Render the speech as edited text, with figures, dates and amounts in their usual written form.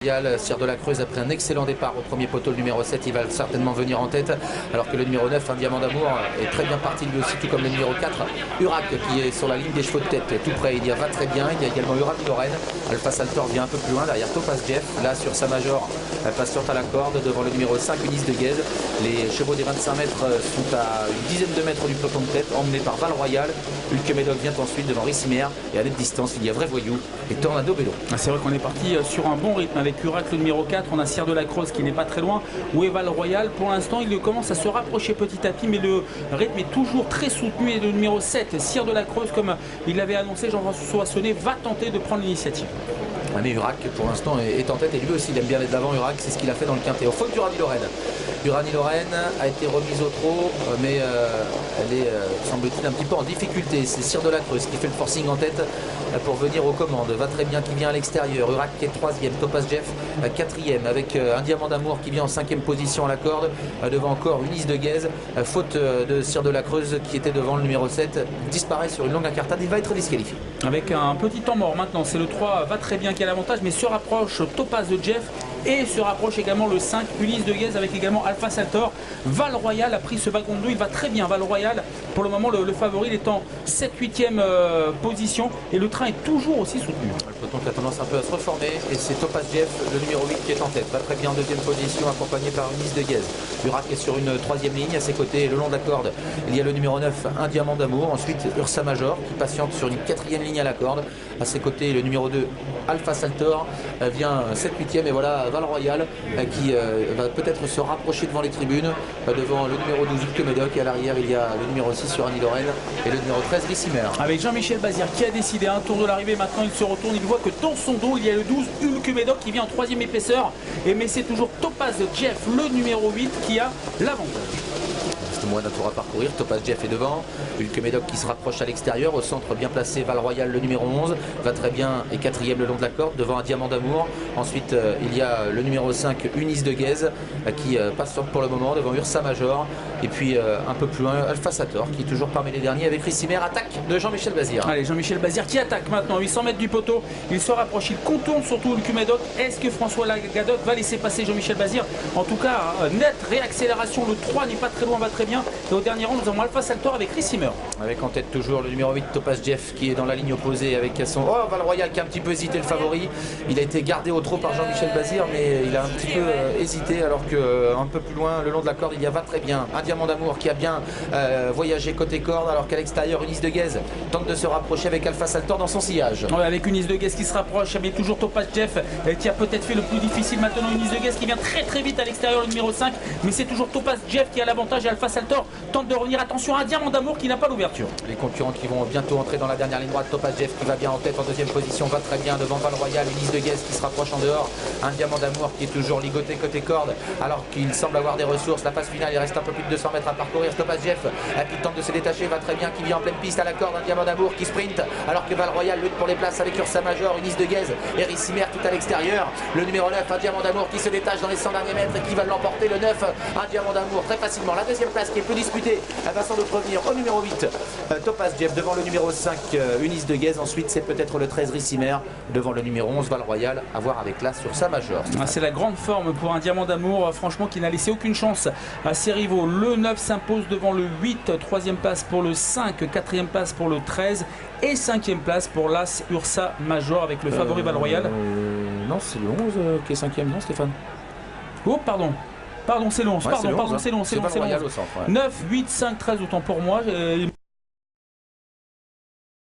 Sire de la Creuse après un excellent départ au premier poteau, le numéro 7, il va certainement venir en tête, alors que le numéro 9, un Diamant d'Amour, est très bien parti lui aussi, tout comme le numéro 4, Urac, qui est sur la ligne des chevaux de tête, tout près, il y va très bien. Il y a également Uranie Lorraine, Alpha Saltor vient un peu plus loin, derrière Topaz Jeff, là sur sa major, patiente à la corde, devant le numéro 5, Unis de Guèze. Les chevaux des 25 mètres sont à une dizaine de mètres du peloton de tête, emmenés par Val Royal. Hulk Médoc vient ensuite devant Rissimer, et à cette distance, il y a Vrai Voyou et Tornado Bello. C'est vrai qu'on est parti sur un bon rythme avec Urac le numéro 4, on a Sire de la Creuse qui n'est pas très loin, où est Val Royal. Pour l'instant il commence à se rapprocher petit à petit, mais le rythme est toujours très soutenu. Et le numéro 7, Sire de la Creuse, comme il l'avait annoncé, Jean-François Sonnet, va tenter de prendre l'initiative. Mais Urac pour l'instant est en tête, et lui aussi il aime bien être d'avant. Urac, c'est ce qu'il a fait dans le quintet. Au faute d'Uranie Lorraine. Uranie Lorraine a été remise au trot, mais elle est, semble-t-il, un petit peu en difficulté. C'est Sire de la Creuse qui fait le forcing en tête pour venir aux commandes. Va très bien, qui vient à l'extérieur. Urac qui est 3e, Topaz Jeff 4e, avec un Diamant d'Amour qui vient en 5e position à la corde. Devant encore Unis de Guèze. Faute de Sire de la Creuse qui était devant le numéro 7. Disparaît sur une longue incartade, il va être disqualifié. Avec un petit temps mort maintenant, c'est le 3, va très bien qui a l'avantage, mais se rapproche Topaz de Jeff. Et se rapproche également le 5, Ulysse de Guèze, avec également Alpha Saltor. Val Royal a pris ce wagon de 2, il va très bien. Val Royal, pour le moment, le favori, il est en 7-8e position. Et le train est toujours aussi soutenu. Le peloton qui a tendance un peu à se reformer. Et c'est Topaz Jeff, le numéro 8, qui est en tête. Va très bien en 2e position, accompagné par Ulysse de Guèze. Urac est sur une 3e ligne. À ses côtés, le long de la corde, il y a le numéro 9, un Diamant d'Amour. Ensuite, Ursa Major, qui patiente sur une 4e ligne à la corde. À ses côtés, le numéro 2, Alpha Saltor, vient 7-8e. Et voilà Val Royal qui va peut-être se rapprocher devant les tribunes, devant le numéro 12 Hulk Médoc, et à l'arrière il y a le numéro 6 Uranie Lorraine et le numéro 13 Rissimer. Avec Jean-Michel Bazir qui a décidé un tour de l'arrivée. Maintenant il se retourne, il voit que dans son dos il y a le 12 Hulk Médoc qui vient en 3e épaisseur, mais c'est toujours Topaz Jeff, le numéro 8, qui a l'avantage. Moins d'un tour à parcourir. Topaz Jeff est devant, Hulk Médoc qui se rapproche à l'extérieur. Au centre, bien placé, Val Royal, le numéro 11, va très bien, et 4e le long de la corde, devant un Diamant d'Amour. Ensuite il y a le numéro 5, Unis de Guèze, qui passe pour le moment devant Ursa Major. Et puis un peu plus loin, Alpha Sator qui est toujours parmi les derniers, avec Rissimer. Attaque de Jean-Michel Bazir. Allez, Jean-Michel Bazir qui attaque maintenant, 800 mètres du poteau. Il se rapproche, il contourne surtout Hulk Médoc. Est-ce que François Lagadoc va laisser passer Jean-Michel Bazir? En tout cas, nette réaccélération, le 3 n'est pas très loin, va très bien. Et au dernier rang, nous avons Alpha Saltor avec Rissimer. Avec en tête toujours le numéro 8, Topaz Jeff, qui est dans la ligne opposée avec son... Oh, Val Royal qui a un petit peu hésité, le favori. Il a été gardé au trot par Jean-Michel Bazir, mais il a un petit peu hésité, alors que un peu plus loin, le long de la corde, il y a va très bien. Un Diamant d'Amour qui a bien voyagé côté corde, alors qu'à l'extérieur, Unis de Guèze tente de se rapprocher avec Alpha Saltor dans son sillage. Ouais, avec Unis de Guèze qui se rapproche, mais toujours Topaz Jeff qui a peut-être fait le plus difficile. Maintenant Unis de Guèze qui vient très vite à l'extérieur, le numéro 5, mais c'est toujours Topaz Jeff qui a l'avantage, et Alpha Saltor tente de revenir. Attention, un Diamant d'Amour qui n'a pas l'ouverture. Les concurrents qui vont bientôt entrer dans la dernière ligne droite. Topaz Jeff qui va bien en tête en 2e position, va très bien devant Val Royal. Unis de Guèze qui se rapproche en dehors. Un Diamant d'Amour qui est toujours ligoté côté corde, alors qu'il semble avoir des ressources. La phase finale, il reste un peu plus de 200 mètres à parcourir. Topaz Jeff qui tente de se détacher, va très bien, qui vient en pleine piste à la corde. Un Diamant d'Amour qui sprint, alors que Val Royal lutte pour les places avec Ursa Major, Unis de Guèze et Rissimer tout à l'extérieur. Le numéro 9, un Diamant d'Amour qui se détache dans les 100 derniers mètres et qui va l'emporter. Le 9, un Diamant d'Amour très facilement. La 2e place qui est plus disputée va sans doute revenir au numéro 8, Topaz Jeff, devant le numéro 5, Unis de Guèze. Ensuite c'est peut-être le 13 Rissimer, devant le numéro 11 Val Royal, à voir avec là sur sa major. C'est la grande forme pour un Diamant d'Amour, franchement, qui n'a laissé aucune chance à ses rivaux. Le 9 s'impose devant le 8, 3e place pour le 5, 4e place pour le 13 et 5e place pour l'As Ursa Major, avec le favori Val Royal. Non, c'est le 11 qui est 5e, non Stéphane? Oh pardon, c'est le 11, ouais, pardon, c'est le 11, c'est le 11. 9, 8, 5, 13, autant pour moi.